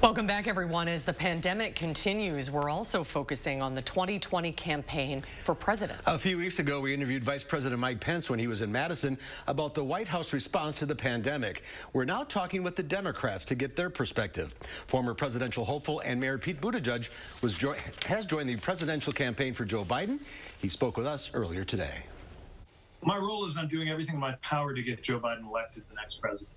Welcome back, everyone. As the pandemic continues, we're also focusing on the 2020 campaign for president. A few weeks ago, we interviewed Vice President Mike Pence when he was in Madison about the White House response to the pandemic. We're now talking with the Democrats to get their perspective. Former presidential hopeful and Mayor Pete Buttigieg has joined the presidential campaign for Joe Biden. He spoke with us earlier today. My role is I'm doing everything in my power to get Joe Biden elected the next president.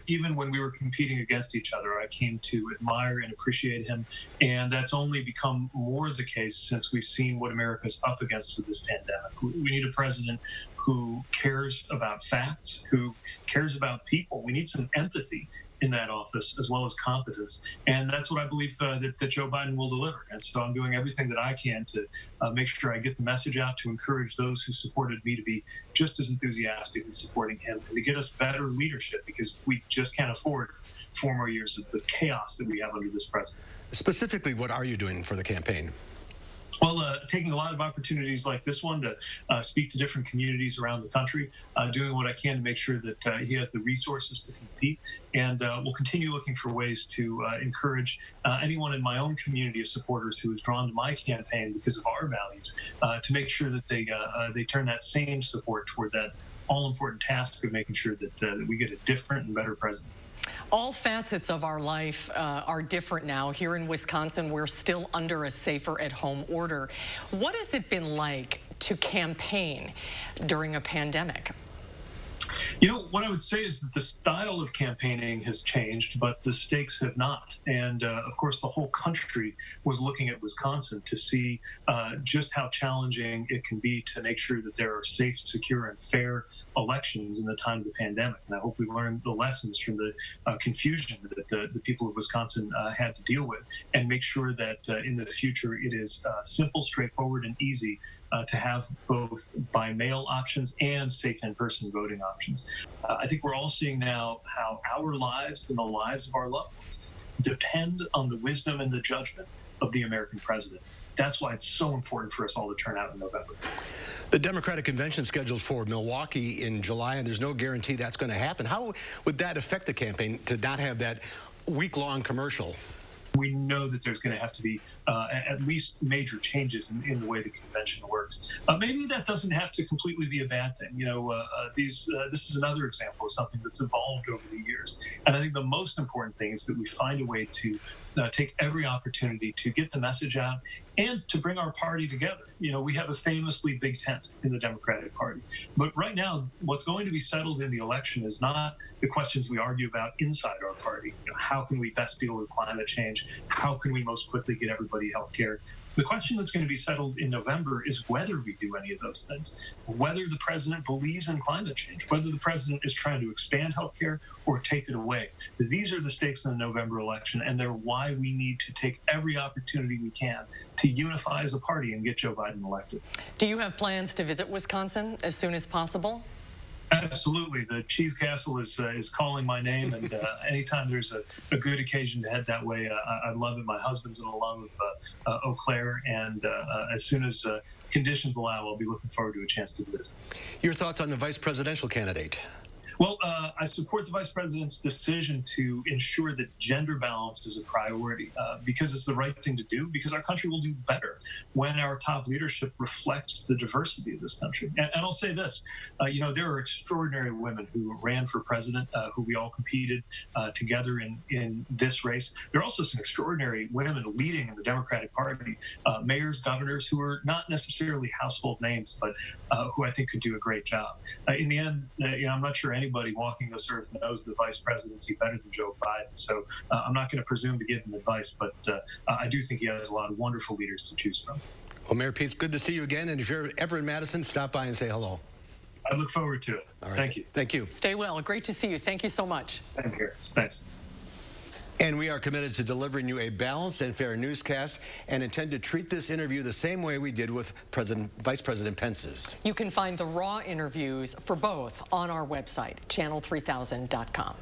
Even when we were competing against each other, I came to admire and appreciate him. And that's only become more the case since we've seen what America's up against with this pandemic. We need a president who cares about facts, who cares about people. We need some empathy in that office, as well as competence. And that's what I believe that Joe Biden will deliver. And so I'm doing everything that I can to make sure I get the message out, to encourage those who supported me to be just as enthusiastic in supporting him, and to get us better leadership, because we just can't afford 4 more years of the chaos that we have under this president. Specifically, what are you doing for the campaign? Well, taking a lot of opportunities like this one to speak to different communities around the country, doing what I can to make sure that he has the resources to compete, and we'll continue looking for ways to encourage anyone in my own community of supporters who is drawn to my campaign because of our values, to make sure that they turn that same support toward that all-important task of making sure that we get a different and better president. All facets of our life are different now. Here in Wisconsin, we're still under a safer at home order. What has it been like to campaign during a pandemic? You know, what I would say is that the style of campaigning has changed, but the stakes have not. And of course, the whole country was looking at Wisconsin to see just how challenging it can be to make sure that there are safe, secure, and fair elections in the time of the pandemic. And I hope we learned the lessons from the confusion that the people of Wisconsin had to deal with, and make sure that in the future it is simple, straightforward, and easy to have both by mail options and safe in-person voting options. I think we're all seeing now how our lives and the lives of our loved ones depend on the wisdom and the judgment of the American president. That's why it's so important for us all to turn out in November. The Democratic convention scheduled for Milwaukee in July, and there's no guarantee that's going to happen. How would that affect the campaign to not have that week-long commercial? We know that there's going to have to be at least major changes in the way the convention works. Maybe that doesn't have to completely be a bad thing. This is another example of something that's evolved over the years. And I think the most important thing is that we find a way to take every opportunity to get the message out and to bring our party together. We have a famously big tent in the Democratic Party. But right now, what's going to be settled in the election is not the questions we argue about inside our party. How can we best deal with climate change? How can we most quickly get everybody health care? The question that's going to be settled in November is whether we do any of those things, whether the president believes in climate change, whether the president is trying to expand health care or take it away. These are the stakes in the November election, and they're why we need to take every opportunity we can to unify as a party and get Joe Biden elected. Do you have plans to visit Wisconsin as soon as possible? Absolutely. The Cheese Castle is calling my name, and anytime there's a good occasion to head that way, I love it. My husband's an alum of Eau Claire, and as soon as conditions allow, I'll be looking forward to a chance to visit. Your thoughts on the vice presidential candidate? Well, I support the vice president's decision to ensure that gender balance is a priority because it's the right thing to do, because our country will do better when our top leadership reflects the diversity of this country. And I'll say this, there are extraordinary women who ran for president, who we all competed together in this race. There are also some extraordinary women leading in the Democratic Party, mayors, governors, who are not necessarily household names, but who I think could do a great job. In the end, I'm not sure anybody walking this earth knows the vice presidency better than Joe Biden. So I'm not going to presume to give him advice, but I do think he has a lot of wonderful leaders to choose from. Well, Mayor Pete, it's good to see you again. And if you're ever in Madison, stop by and say hello. I look forward to it. All right. Thank you. Thank you. Stay well. Great to see you. Thank you so much. Thank you. Thanks. And we are committed to delivering you a balanced and fair newscast and intend to treat this interview the same way we did with Vice President Pence's. You can find the raw interviews for both on our website, channel3000.com.